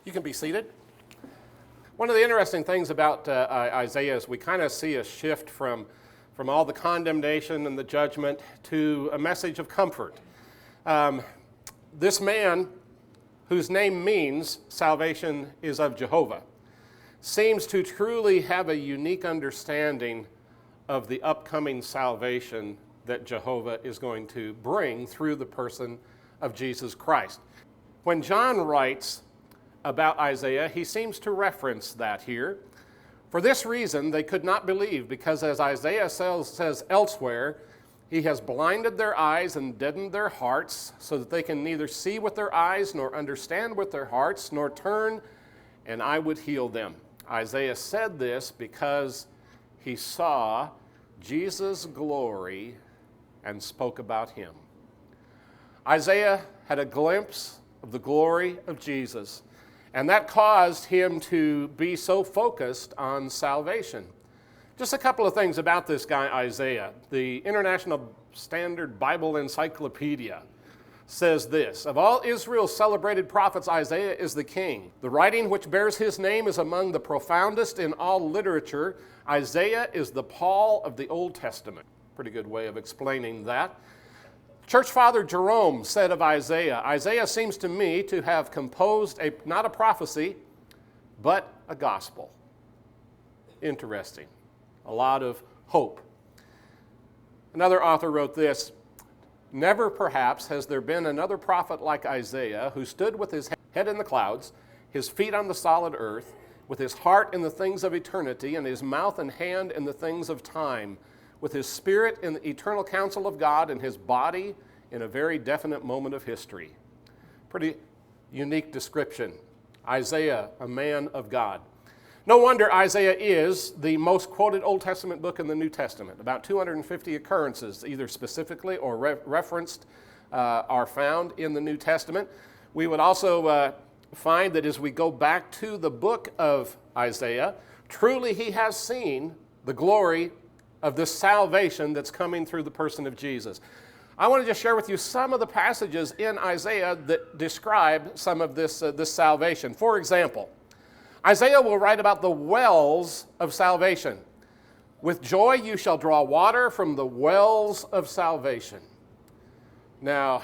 You can be seated. One of the interesting things about Isaiah is we kind of see a shift from all the condemnation and the judgment to a message of comfort. This man, whose name means salvation is of Jehovah, seems to truly have a unique understanding of the upcoming salvation that Jehovah is going to bring through the person of Jesus Christ. When John writes about Isaiah, he seems to reference that here. For this reason, they could not believe, because as Isaiah says elsewhere, he has blinded their eyes and deadened their hearts, so that they can neither see with their eyes, nor understand with their hearts, nor turn, and I would heal them. Isaiah said this because he saw Jesus' glory and spoke about him. Isaiah had a glimpse of the glory of Jesus, and that caused him to be so focused on salvation. Just a couple of things about this guy, Isaiah. The International Standard Bible Encyclopedia says this: of all Israel's celebrated prophets, Isaiah is the king. The writing which bears his name is among the profoundest in all literature. Isaiah is the Paul of the Old Testament. Pretty good way of explaining that. Church Father Jerome said of Isaiah, Isaiah seems to me to have composed not a prophecy, but a gospel. Interesting. A lot of hope. Another author wrote this: never perhaps has there been another prophet like Isaiah, who stood with his head in the clouds, his feet on the solid earth, with his heart in the things of eternity, and his mouth and hand in the things of time, with his spirit in the eternal counsel of God, and his body in a very definite moment of history. Pretty unique description. Isaiah, a man of God. No wonder Isaiah is the most quoted Old Testament book in the New Testament. About 250 occurrences, either specifically or referenced, are found in the New Testament. We would also find that as we go back to the book of Isaiah, truly he has seen the glory of this salvation that's coming through the person of Jesus. I want to just share with you some of the passages in Isaiah that describe some of this salvation. For example, Isaiah will write about the wells of salvation. With joy you shall draw water from the wells of salvation. Now,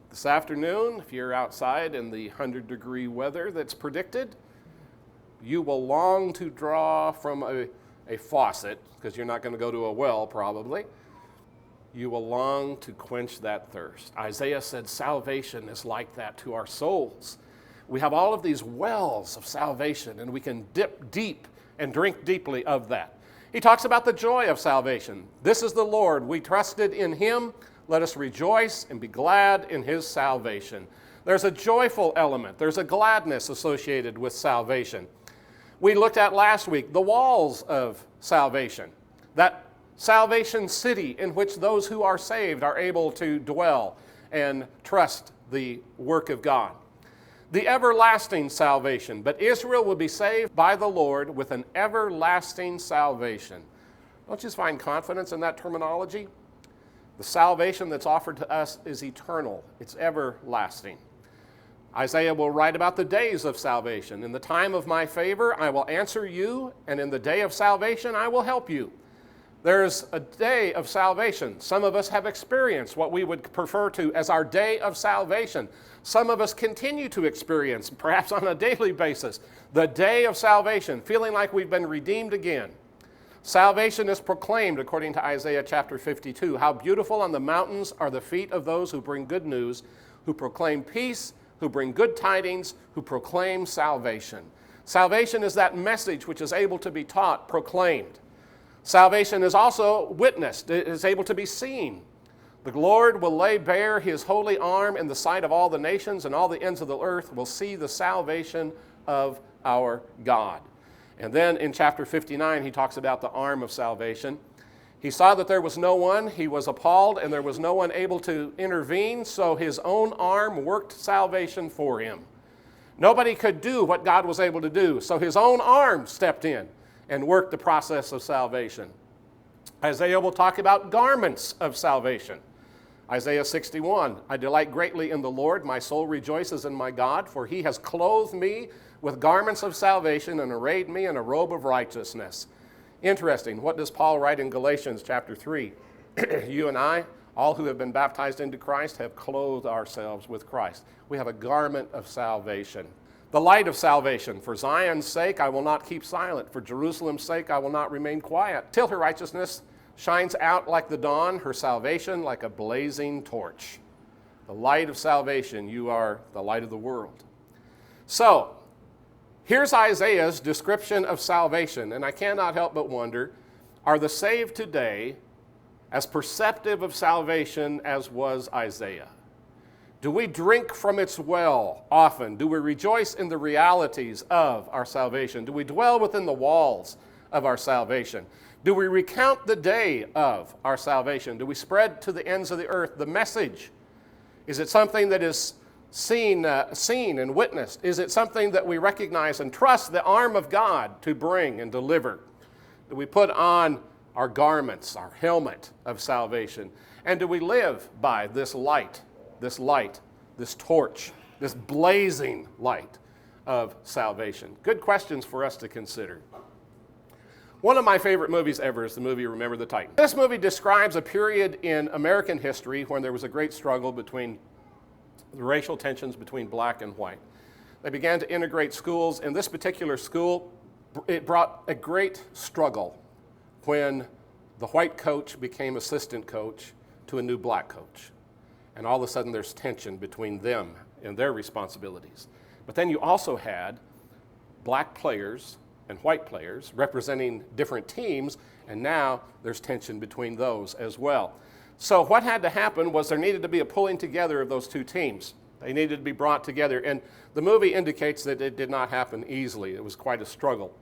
this afternoon, if you're outside in the 100-degree weather that's predicted, you will long to draw from a faucet, because you're not going to go to a well probably. You will long to quench that thirst. Isaiah said salvation is like that to our souls. We have all of these wells of salvation, and we can dip deep and drink deeply of that. He talks about the joy of salvation. This is the Lord. We trusted in him. Let us rejoice and be glad in his salvation. There's a joyful element. There's a gladness associated with salvation. We looked at last week the walls of salvation, that salvation city in which those who are saved are able to dwell and trust the work of God. The everlasting salvation, but Israel will be saved by the Lord with an everlasting salvation. Don't you find confidence in that terminology? The salvation that's offered to us is eternal. It's everlasting. Isaiah will write about the days of salvation. In the time of my favor, I will answer you, and in the day of salvation, I will help you. There's a day of salvation. Some of us have experienced what we would prefer to as our day of salvation. Some of us continue to experience, perhaps on a daily basis, the day of salvation, feeling like we've been redeemed again. Salvation is proclaimed according to Isaiah chapter 52. How beautiful on the mountains are the feet of those who bring good news, who proclaim peace, who bring good tidings, who proclaim salvation. Salvation is that message which is able to be taught, proclaimed. Salvation is also witnessed. It is able to be seen. The Lord will lay bare his holy arm in the sight of all the nations, and all the ends of the earth will see the salvation of our God. And then in chapter 59, he talks about the arm of salvation. He saw that there was no one. He was appalled, and there was no one able to intervene, so his own arm worked salvation for him. Nobody could do what God was able to do, so his own arm stepped in and worked the process of salvation. Isaiah will talk about garments of salvation. Isaiah 61, I delight greatly in the Lord. My soul rejoices in my God, for he has clothed me with garments of salvation and arrayed me in a robe of righteousness. Interesting. What does Paul write in Galatians chapter 3? You and I, all who have been baptized into Christ, have clothed ourselves with Christ. We have a garment of salvation. The light of salvation. For Zion's sake, I will not keep silent. For Jerusalem's sake, I will not remain quiet, till her righteousness shines out like the dawn, her salvation like a blazing torch. The light of salvation, you are the light of the world. So, here's Isaiah's description of salvation, and I cannot help but wonder, are the saved today as perceptive of salvation as was Isaiah? Do we drink from its well often? Do we rejoice in the realities of our salvation? Do we dwell within the walls of our salvation? Do we recount the day of our salvation? Do we spread to the ends of the earth the message? Is it something that is seen and witnessed? Is it something that we recognize and trust the arm of God to bring and deliver? Do we put on our garments, our helmet of salvation? And do we live by this light, this torch, this blazing light of salvation? Good questions for us to consider. One of my favorite movies ever is the movie Remember the Titans. This movie describes a period in American history when there was a great struggle between the racial tensions between black and white. They began to integrate schools. In this particular school, it brought a great struggle when the white coach became assistant coach to a new black coach. And all of a sudden there's tension between them and their responsibilities. But then you also had black players and white players representing different teams, and now there's tension between those as well. So what had to happen was there needed to be a pulling together of those two teams. They needed to be brought together, and the movie indicates that it did not happen easily. It was quite a struggle.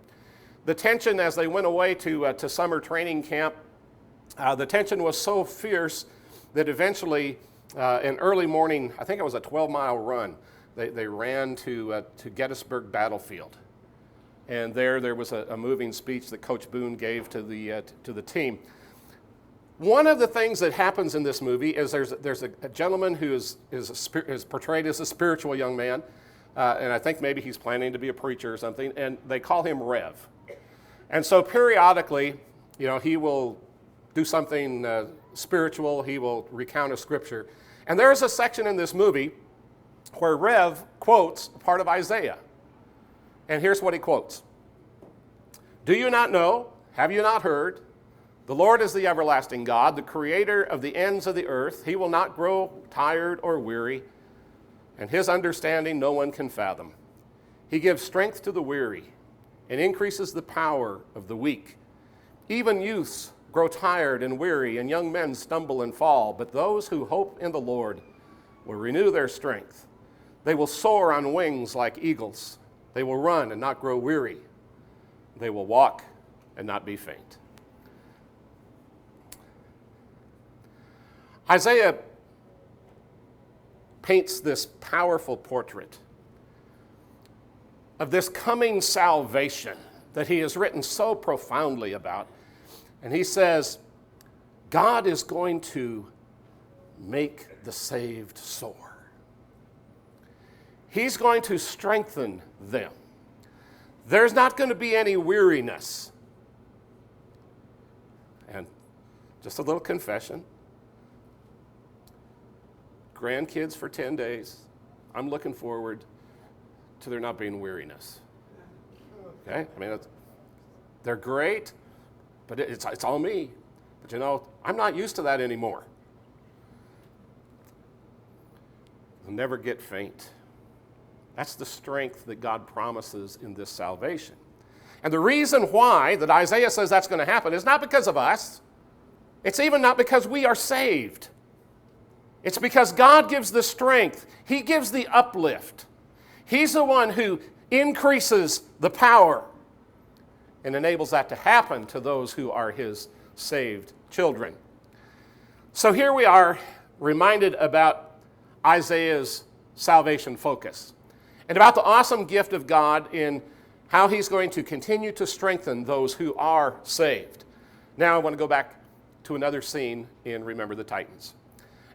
The tension as they went away to summer training camp, the tension was so fierce that eventually, in early morning, I think it was a 12-mile run, they ran to Gettysburg Battlefield. And there was a moving speech that Coach Boone gave to the team. One of the things that happens in this movie is there's a gentleman who is portrayed as a spiritual young man, and I think maybe he's planning to be a preacher or something, and they call him Rev. And so periodically, he will do something spiritual, he will recount a scripture. And there is a section in this movie where Rev quotes part of Isaiah. And here's what he quotes. Do you not know? Have you not heard? The Lord is the everlasting God, the creator of the ends of the earth. He will not grow tired or weary, and his understanding no one can fathom. He gives strength to the weary and increases the power of the weak. Even youths grow tired and weary, and young men stumble and fall. But those who hope in the Lord will renew their strength. They will soar on wings like eagles. They will run and not grow weary. They will walk and not be faint. Isaiah paints this powerful portrait of this coming salvation that he has written so profoundly about. And he says, God is going to make the saved soar. He's going to strengthen them. There's not going to be any weariness. And just a little confession. Grandkids for 10 days. I'm looking forward to there not being weariness. Okay? I mean, they're great, but it's all me. But I'm not used to that anymore. They'll never get faint. That's the strength that God promises in this salvation. And the reason why that Isaiah says that's going to happen is not because of us. It's even not because we are saved. It's because God gives the strength. He gives the uplift. He's the one who increases the power and enables that to happen to those who are his saved children. So here we are reminded about Isaiah's salvation focus and about the awesome gift of God in how he's going to continue to strengthen those who are saved. Now I want to go back to another scene in Remember the Titans.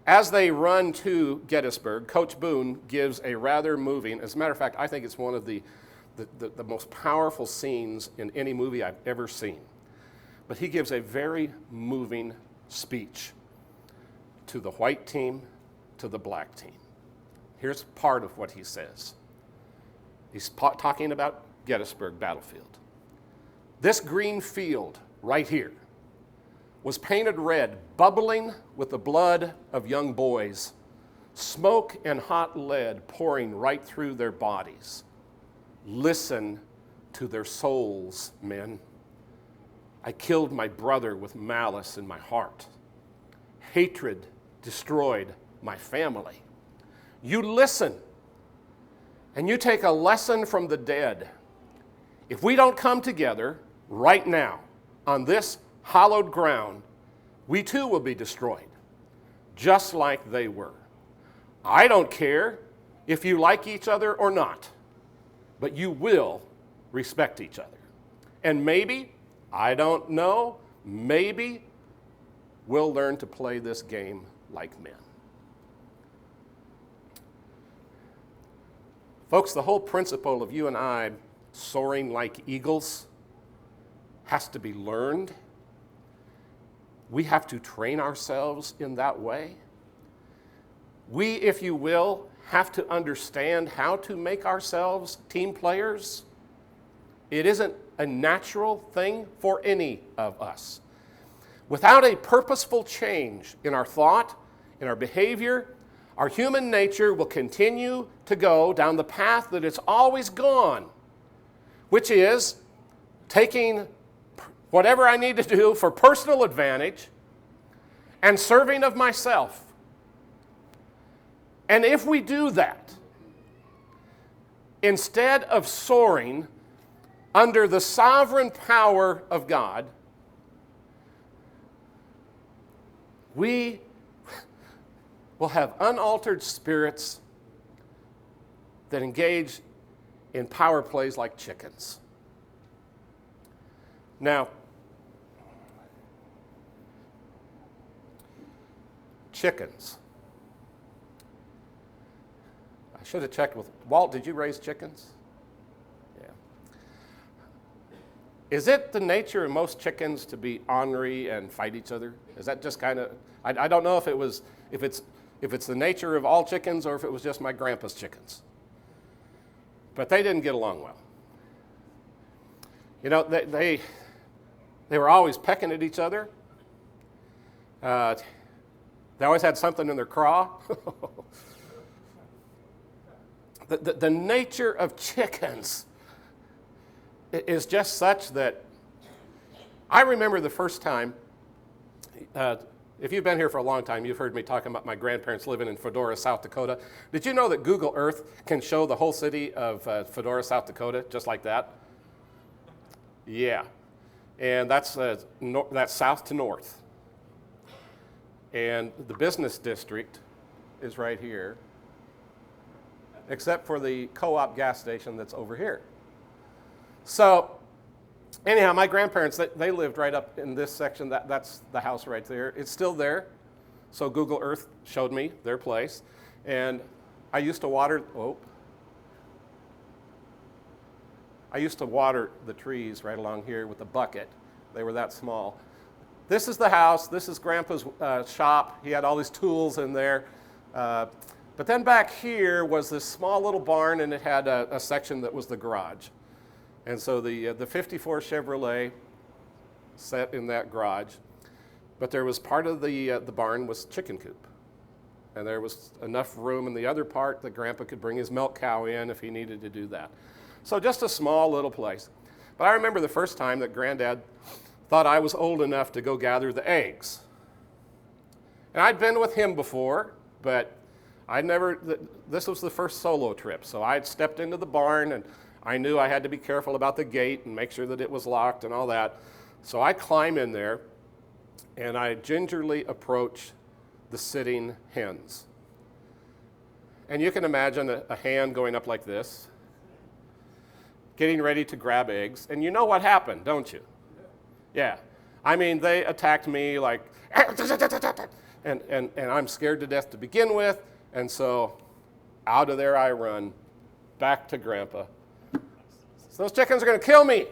As they run to Gettysburg, Coach Boone gives a rather moving, as a matter of fact, I think it's one of the most powerful scenes in any movie I've ever seen. But he gives a very moving speech to the white team, to the black team. Here's part of what he says. He's talking about Gettysburg battlefield. This green field right here was painted red, bubbling with the blood of young boys, smoke and hot lead pouring right through their bodies. Listen to their souls, men. I killed my brother with malice in my heart. Hatred destroyed my family. You listen, and you take a lesson from the dead. If we don't come together right now on this hallowed ground, we too will be destroyed, just like they were. I don't care if you like each other or not, but you will respect each other. And maybe, I don't know, maybe we'll learn to play this game like men. Folks, the whole principle of you and I soaring like eagles has to be learned. We have to train ourselves in that way. We, if you will, have to understand how to make ourselves team players. It isn't a natural thing for any of us. Without a purposeful change in our thought, in our behavior, our human nature will continue to go down the path that it's always gone, which is taking whatever I need to do for personal advantage and serving of myself. And if we do that, instead of soaring under the sovereign power of God, we will have unaltered spirits that engage in power plays like chickens. Now, chickens. I should have checked with Walt. Did you raise chickens? Yeah. Is it the nature of most chickens to be ornery and fight each other? Is that just kind of? I don't know if it's the nature of all chickens or if it was just my grandpa's chickens. But they didn't get along well. You know, they were always pecking at each other. They always had something in their craw. The nature of chickens is just such that I remember the first time, if you've been here for a long time, you've heard me talking about my grandparents living in Fedora, South Dakota. Did you know that Google Earth can show the whole city of Fedora, South Dakota, just like that? Yeah. And that's south to north. And the business district is right here, except for the co-op gas station that's over here. So anyhow, my grandparents, they lived right up in this section. That's the house right there. It's still there. So Google Earth showed me their place. And I used to water the trees right along here with a bucket. They were that small. This is the house. This is Grandpa's shop. He had all these tools in there. But then back here was this small little barn, and it had a section that was the garage. And so the 54 Chevrolet sat in that garage. But there was part of the barn was chicken coop. And there was enough room in the other part that Grandpa could bring his milk cow in if he needed to do that. So just a small little place. But I remember the first time that Granddad thought I was old enough to go gather the eggs. And I'd been with him before, but this was the first solo trip. So I'd stepped into the barn, and I knew I had to be careful about the gate and make sure that it was locked and all that. So I climb in there, and I gingerly approach the sitting hens. And you can imagine a hand going up like this, getting ready to grab eggs. And you know what happened, don't you? Yeah. I mean, they attacked me like, and I'm scared to death to begin with, and so out of there I run back to Grandpa. So those chickens are going to kill me.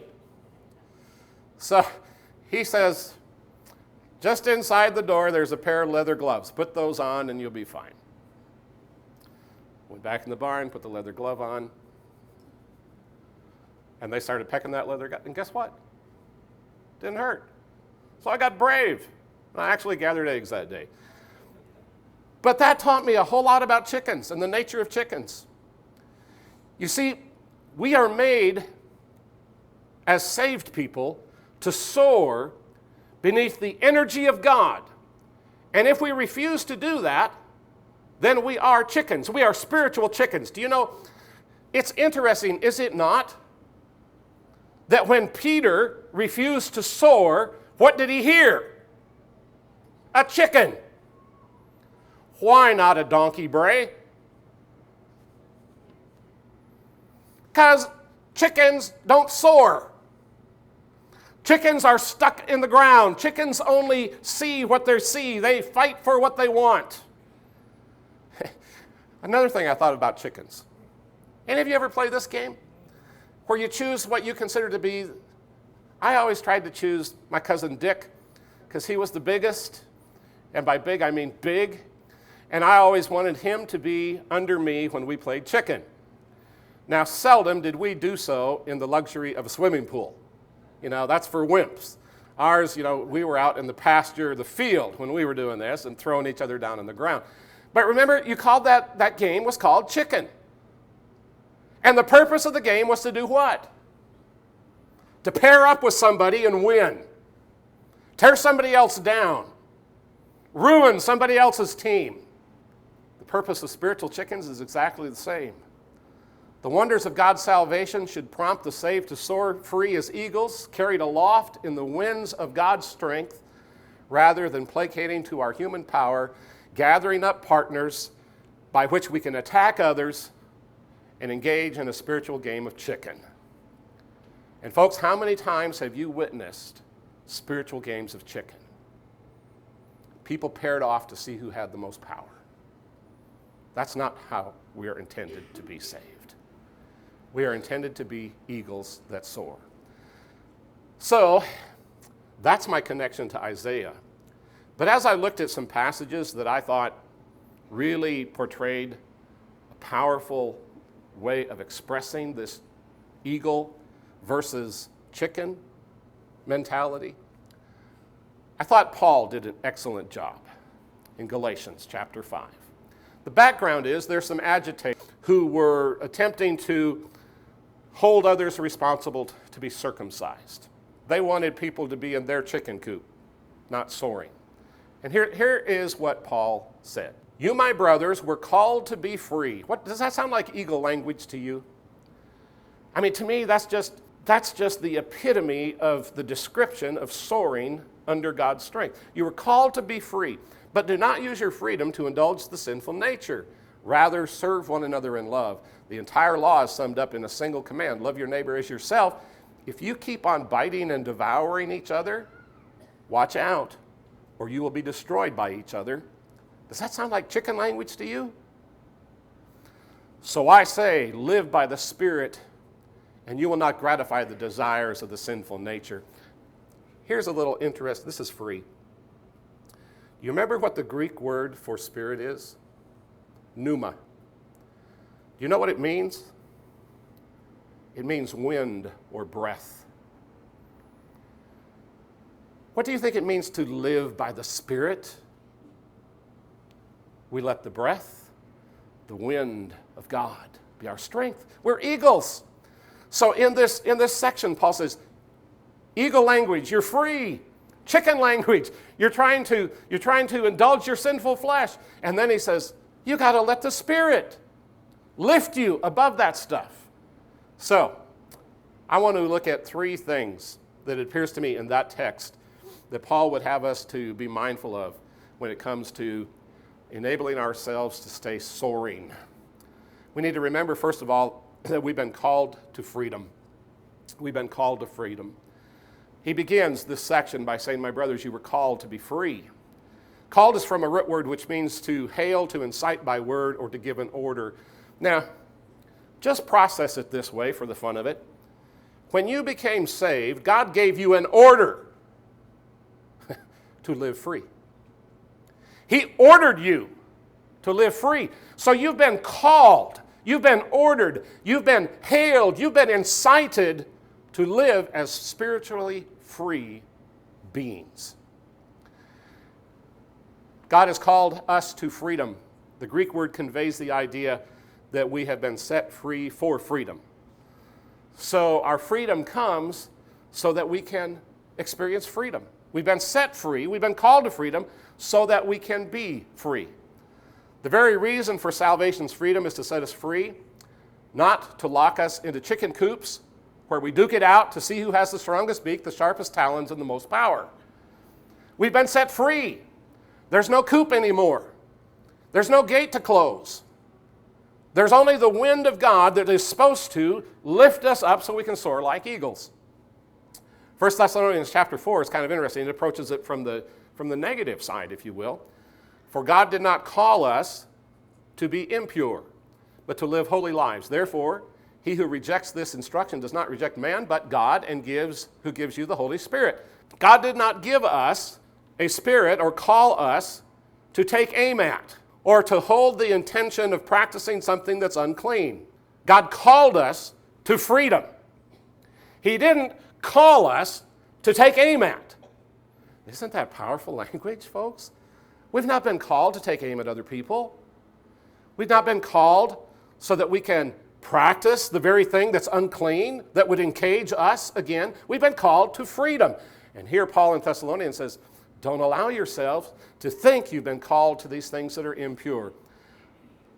So he says, just inside the door, there's a pair of leather gloves. Put those on and you'll be fine. Went back in the barn, put the leather glove on, and they started pecking that leather glove. And guess what? Didn't hurt. So I got brave. I actually gathered eggs that day. But that taught me a whole lot about chickens and the nature of chickens. You see, we are made as saved people to soar beneath the energy of God. And if we refuse to do that, then we are chickens. We are spiritual chickens. Do you know, it's interesting, is it not, that when Peter refused to soar, what did he hear? A chicken. Why not a donkey bray? Because chickens don't soar. Chickens are stuck in the ground. Chickens only see what they see. They fight for what they want. Another thing I thought about chickens. Any of you ever play this game? Where you choose what you consider to be, I always tried to choose my cousin Dick, because he was the biggest, and by big I mean big, and I always wanted him to be under me when we played chicken. Now, seldom did we do so in the luxury of a swimming pool. You know, that's for wimps. Ours, you know, we were out in the pasture, the field, when we were doing this and throwing each other down on the ground. But remember, you called that game was called chicken. And the purpose of the game was to do what? To pair up with somebody and win. Tear somebody else down. Ruin somebody else's team. The purpose of spiritual chickens is exactly the same. The wonders of God's salvation should prompt the saved to soar free as eagles, carried aloft in the winds of God's strength, rather than placating to our human power, gathering up partners by which we can attack others and engage in a spiritual game of chicken. And folks, how many times have you witnessed spiritual games of chicken? People paired off to see who had the most power. That's not how we are intended to be saved. We are intended to be eagles that soar. So, that's my connection to Isaiah. But as I looked at some passages that I thought really portrayed a powerful way of expressing this eagle versus chicken mentality, I thought Paul did an excellent job in Galatians chapter 5. The background is there's some agitators who were attempting to hold others responsible to be circumcised. They wanted people to be in their chicken coop, not soaring. And here is what Paul said. You, my brothers, were called to be free. What does that sound like eagle language to you? I mean, to me, that's just the epitome of the description of soaring under God's strength. You were called to be free, but do not use your freedom to indulge the sinful nature. Rather, serve one another in love. The entire law is summed up in a single command. Love your neighbor as yourself. If you keep on biting and devouring each other, watch out, or you will be destroyed by each other. Does that sound like chicken language to you? So I say, live by the Spirit, and you will not gratify the desires of the sinful nature. Here's a little interest. This is free. You remember what the Greek word for spirit is? Pneuma. Do you know what it means? It means wind or breath. What do you think it means to live by the Spirit? We let the breath, the wind of God be our strength. We're eagles. So in this section, Paul says, eagle language, you're free. Chicken language, you're trying to indulge your sinful flesh. And then he says, you got to let the Spirit lift you above that stuff. So, I want to look at three things that it appears to me in that text that Paul would have us to be mindful of when it comes to enabling ourselves to stay soaring. We need to remember, first of all, that we've been called to freedom. We've been called to freedom. He begins this section by saying, my brothers, you were called to be free. Called is from a root word which means to hail, to incite by word, or to give an order. Now, just process it this way for the fun of it. When you became saved, God gave you an order to live free. He ordered you to live free. So you've been called, you've been ordered, you've been hailed, you've been incited to live as spiritually free beings. God has called us to freedom. The Greek word conveys the idea that we have been set free for freedom. So our freedom comes so that we can experience freedom. We've been set free, we've been called to freedom so that we can be free. The very reason for salvation's freedom is to set us free, not to lock us into chicken coops where we duke it out to see who has the strongest beak, the sharpest talons, and the most power. We've been set free. There's no coop anymore. There's no gate to close. There's only the wind of God that is supposed to lift us up so we can soar like eagles. 1 Thessalonians chapter 4 is kind of interesting. It approaches it from the negative side, if you will. For God did not call us to be impure, but to live holy lives. Therefore, he who rejects this instruction does not reject man, but God, and who gives you the Holy Spirit. God did not give us a spirit or call us to take aim at or to hold the intention of practicing something that's unclean. God called us to freedom. He didn't call us to take aim at. Isn't that powerful language, folks? We've not been called to take aim at other people. We've not been called so that we can practice the very thing that's unclean, that would encage us again. We've been called to freedom. And here Paul in Thessalonians says, don't allow yourselves to think you've been called to these things that are impure.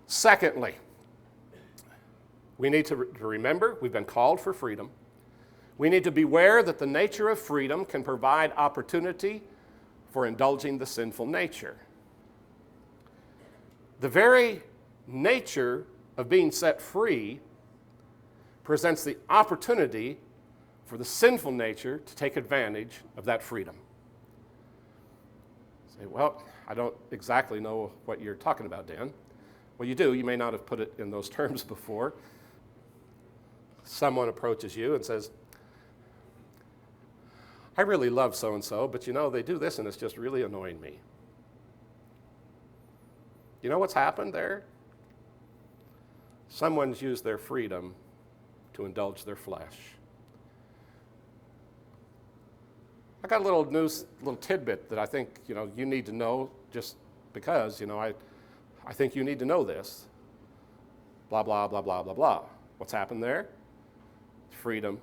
Secondly, we need to remember we've been called for freedom. We need to beware that the nature of freedom can provide opportunity for indulging the sinful nature. The very nature of being set free presents the opportunity for the sinful nature to take advantage of that freedom. Say, well, I don't exactly know what you're talking about, Dan. Well, you do. You may not have put it in those terms before. Someone approaches you and says, I really love so-and-so, but you know, they do this and it's just really annoying me. You know what's happened there? Someone's used their freedom to indulge their flesh. I got a little tidbit that I think you need to know, just because I think you need to know this. Blah blah blah blah blah blah. What's happened there? Freedom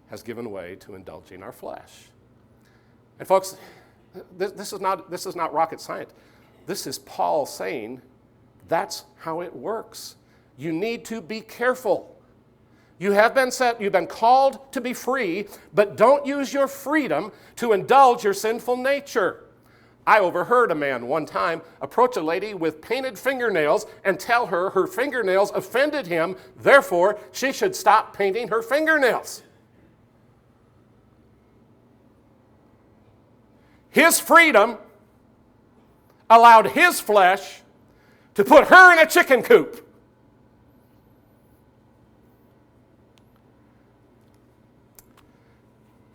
has given way to indulging our flesh. And folks, this is not rocket science. This is Paul saying that's how it works. You need to be careful. You've been called to be free, but don't use your freedom to indulge your sinful nature. I overheard a man one time approach a lady with painted fingernails and tell her her fingernails offended him, therefore she should stop painting her fingernails. His freedom allowed his flesh to put her in a chicken coop.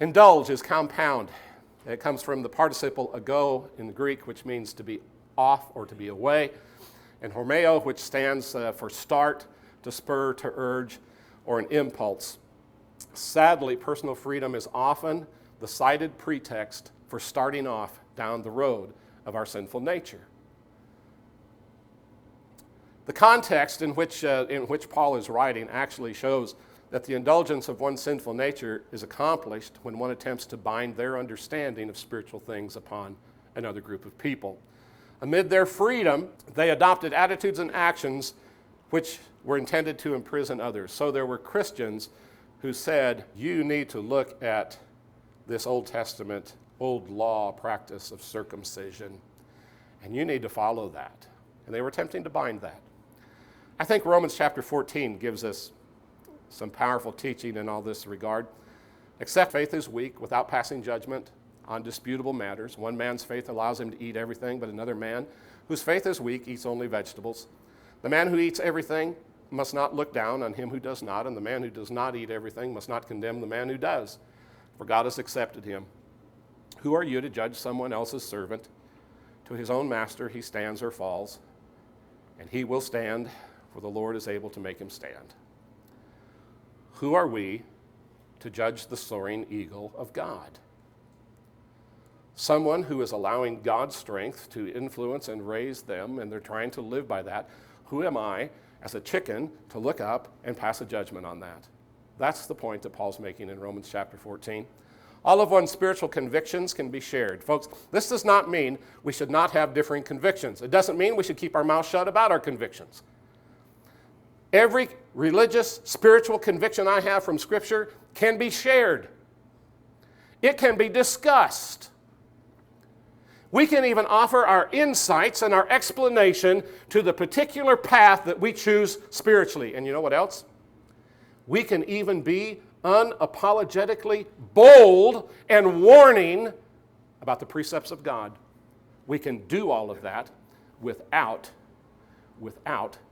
Indulge is compound. It comes from the participle ago in the Greek, which means to be off or to be away, and hormeo, which stands for start, to spur, to urge, or an impulse. Sadly, personal freedom is often the cited pretext for starting off down the road of our sinful nature. The context in which Paul is writing actually shows that the indulgence of one's sinful nature is accomplished when one attempts to bind their understanding of spiritual things upon another group of people. Amid their freedom, they adopted attitudes and actions which were intended to imprison others. So there were Christians who said, you need to look at this Old Testament, old law practice of circumcision, and you need to follow that. And they were attempting to bind that. I think Romans chapter 14 gives us some powerful teaching in all this regard. Except faith is weak without passing judgment, on disputable matters. One man's faith allows him to eat everything, but another man whose faith is weak eats only vegetables. The man who eats everything must not look down on him who does not, and the man who does not eat everything must not condemn the man who does, for God has accepted him. Who are you to judge someone else's servant? To his own master he stands or falls, and he will stand, for the Lord is able to make him stand. Who are we to judge the soaring eagle of God? Someone who is allowing God's strength to influence and raise them, and they're trying to live by that. Who am I, as a chicken, to look up and pass a judgment on that? That's the point that Paul's making in Romans chapter 14. All of one's spiritual convictions can be shared. Folks, this does not mean we should not have differing convictions. It doesn't mean we should keep our mouth shut about our convictions. Every religious, spiritual conviction I have from Scripture can be shared. It can be discussed. We can even offer our insights and our explanation to the particular path that we choose spiritually. And you know what else? We can even be unapologetically bold and warning about the precepts of God. We can do all of that without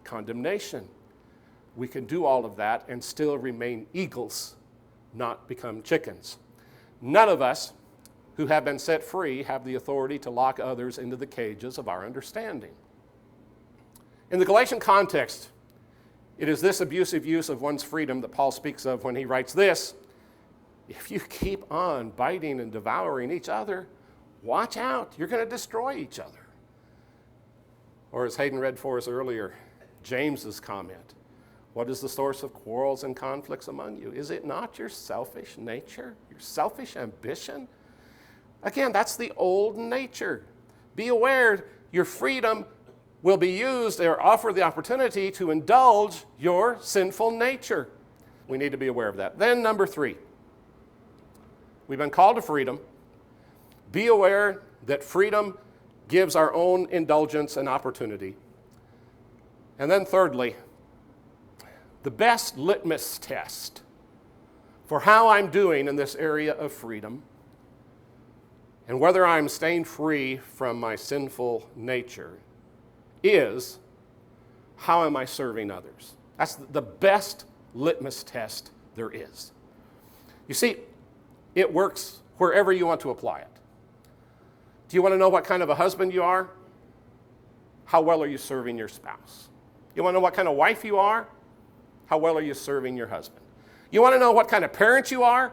condemnation. We can do all of that and still remain eagles, not become chickens. None of us who have been set free have the authority to lock others into the cages of our understanding. In the Galatian context, it is this abusive use of one's freedom that Paul speaks of when he writes this: if you keep on biting and devouring each other, watch out, you're going to destroy each other. Or as Hayden read for us earlier, James's comment, what is the source of quarrels and conflicts among you? Is it not your selfish nature, your selfish ambition? Again, that's the old nature. Be aware your freedom will be used or offer the opportunity to indulge your sinful nature. We need to be aware of that. Then number 3, we've been called to freedom. Be aware that freedom gives our own indulgence and opportunity. And then thirdly, the best litmus test for how I'm doing in this area of freedom and whether I'm staying free from my sinful nature is, how am I serving others? That's the best litmus test there is. You see, it works wherever you want to apply it. Do you want to know what kind of a husband you are? How well are you serving your spouse? You want to know what kind of wife you are? How well are you serving your husband? You want to know what kind of parent you are?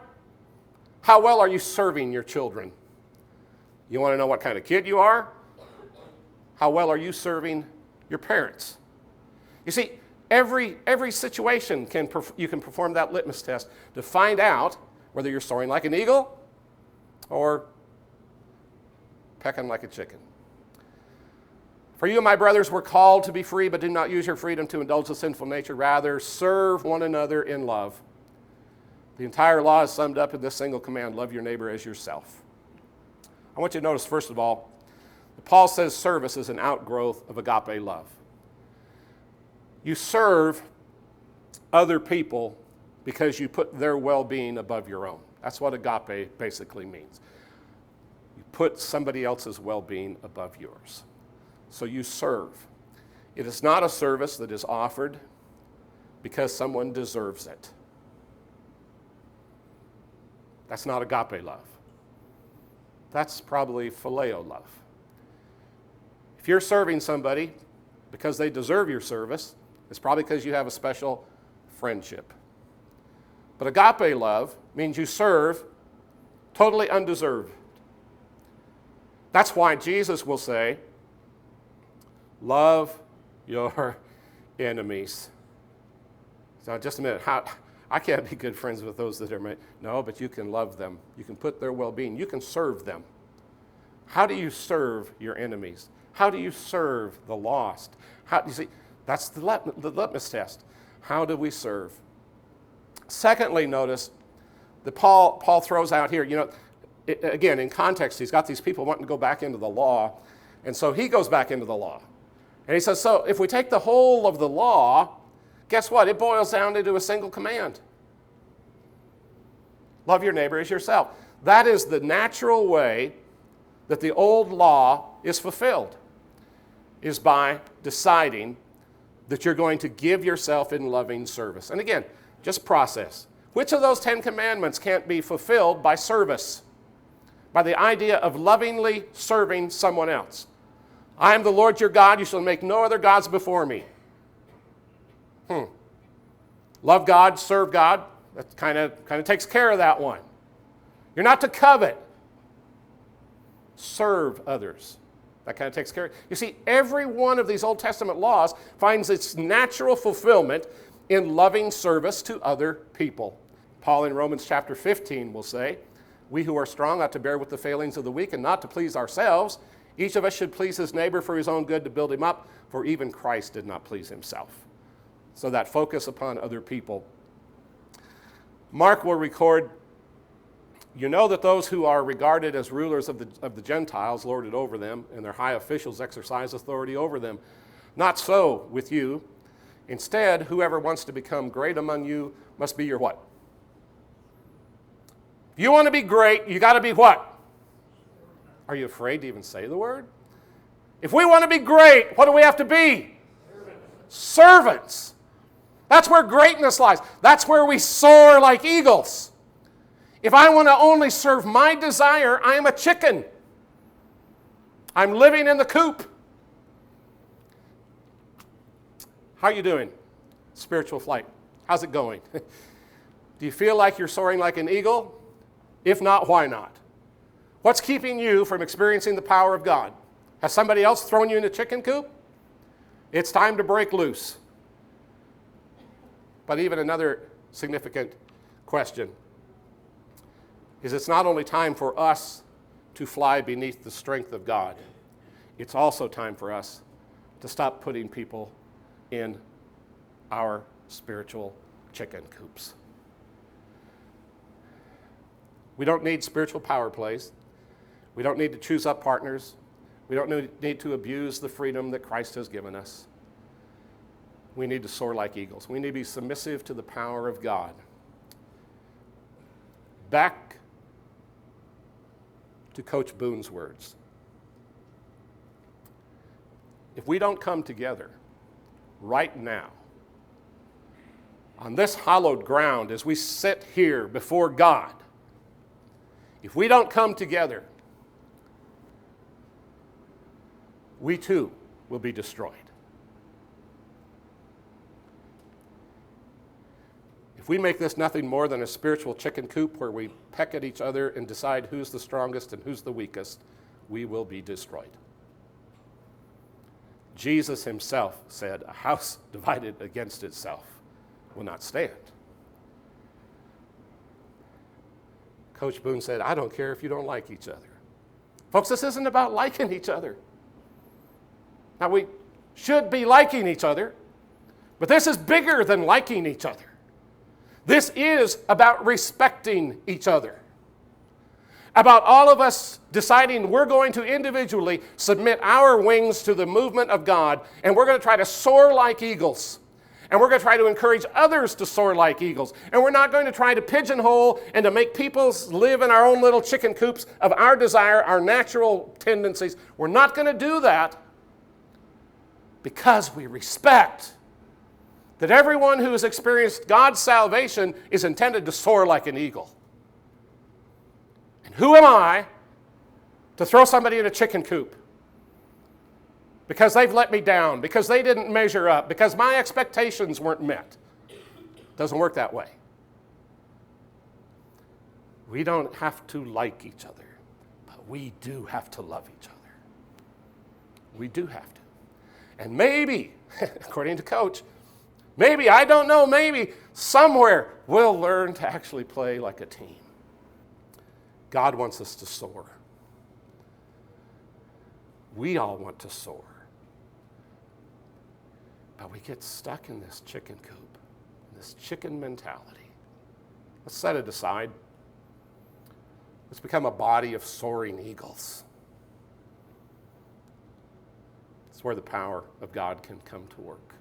How well are you serving your children? You want to know what kind of kid you are? How well are you serving your parents? You see, every situation you can perform that litmus test to find out whether you're soaring like an eagle or pecking like a chicken. For you, my brothers, were called to be free, but do not use your freedom to indulge the sinful nature. Rather, serve one another in love. The entire law is summed up in this single command: love your neighbor as yourself. I want you to notice, first of all, that Paul says service is an outgrowth of agape love. You serve other people because you put their well-being above your own. That's what agape basically means. You put somebody else's well-being above yours. So you serve. It is not a service that is offered because someone deserves it. That's not agape love. That's probably phileo love. If you're serving somebody because they deserve your service, it's probably because you have a special friendship. But agape love means you serve totally undeserved. That's why Jesus will say, love your enemies. Now, just a minute. I can't be good friends with those that are my... No, but you can love them. You can put their well-being. You can serve them. How do you serve your enemies? How do you serve the lost? How do you see? That's the litmus test. How do we serve? Secondly, notice that Paul throws out here, again, in context, he's got these people wanting to go back into the law, and so he goes back into the law. And he says, so if we take the whole of the law, guess what? It boils down into a single command. Love your neighbor as yourself. That is the natural way that the old law is fulfilled, is by deciding that you're going to give yourself in loving service. And again, just process. Which of those 10 commandments can't be fulfilled by service? By the idea of lovingly serving someone else. I am the Lord your God, you shall make no other gods before me. Love God, serve God, that kind of takes care of that one. You're not to covet. Serve others. That kind of takes care of it. You see, every one of these Old Testament laws finds its natural fulfillment in loving service to other people. Paul in Romans chapter 15 will say, we who are strong ought to bear with the failings of the weak and not to please ourselves. Each of us should please his neighbor for his own good to build him up, for even Christ did not please himself. So that focus upon other people. Mark will record, you know that those who are regarded as rulers of the Gentiles lord it over them, and their high officials exercise authority over them. Not so with you. Instead, whoever wants to become great among you must be your what? If you want to be great, you got to be what? Are you afraid to even say the word? If we want to be great, what do we have to be? Servants. That's where greatness lies. That's where we soar like eagles. If I want to only serve my desire, I am a chicken. I'm living in the coop. How are you doing? Spiritual flight. How's it going? Do you feel like you're soaring like an eagle? If not, why not? What's keeping you from experiencing the power of God? Has somebody else thrown you in a chicken coop? It's time to break loose. But even another significant question is it's not only time for us to fly beneath the strength of God, it's also time for us to stop putting people in our spiritual chicken coops. We don't need spiritual power plays. We don't need to choose up partners. We don't need to abuse the freedom that Christ has given us. We need to soar like eagles. We need to be submissive to the power of God. Back to Coach Boone's words. If we don't come together right now, on this hallowed ground as we sit here before God, if we don't come together, we too will be destroyed. If we make this nothing more than a spiritual chicken coop where we peck at each other and decide who's the strongest and who's the weakest, we will be destroyed. Jesus himself said, a house divided against itself will not stand. Coach Boone said, I don't care if you don't like each other. Folks, this isn't about liking each other. Now, we should be liking each other, but this is bigger than liking each other. This is about respecting each other. About all of us deciding we're going to individually submit our wings to the movement of God, and we're going to try to soar like eagles. And we're going to try to encourage others to soar like eagles. And we're not going to try to pigeonhole and to make people live in our own little chicken coops of our desire, our natural tendencies. We're not going to do that because we respect that everyone who has experienced God's salvation is intended to soar like an eagle. And who am I to throw somebody in a chicken coop? Because they've let me down, because they didn't measure up, because my expectations weren't met. It doesn't work that way. We don't have to like each other, but we do have to love each other. We do have to. And maybe, according to Coach, maybe, I don't know, maybe somewhere we'll learn to actually play like a team. God wants us to soar. We all want to soar. But we get stuck in this chicken coop, this chicken mentality. Let's set it aside. Let's become a body of soaring eagles. It's where the power of God can come to work.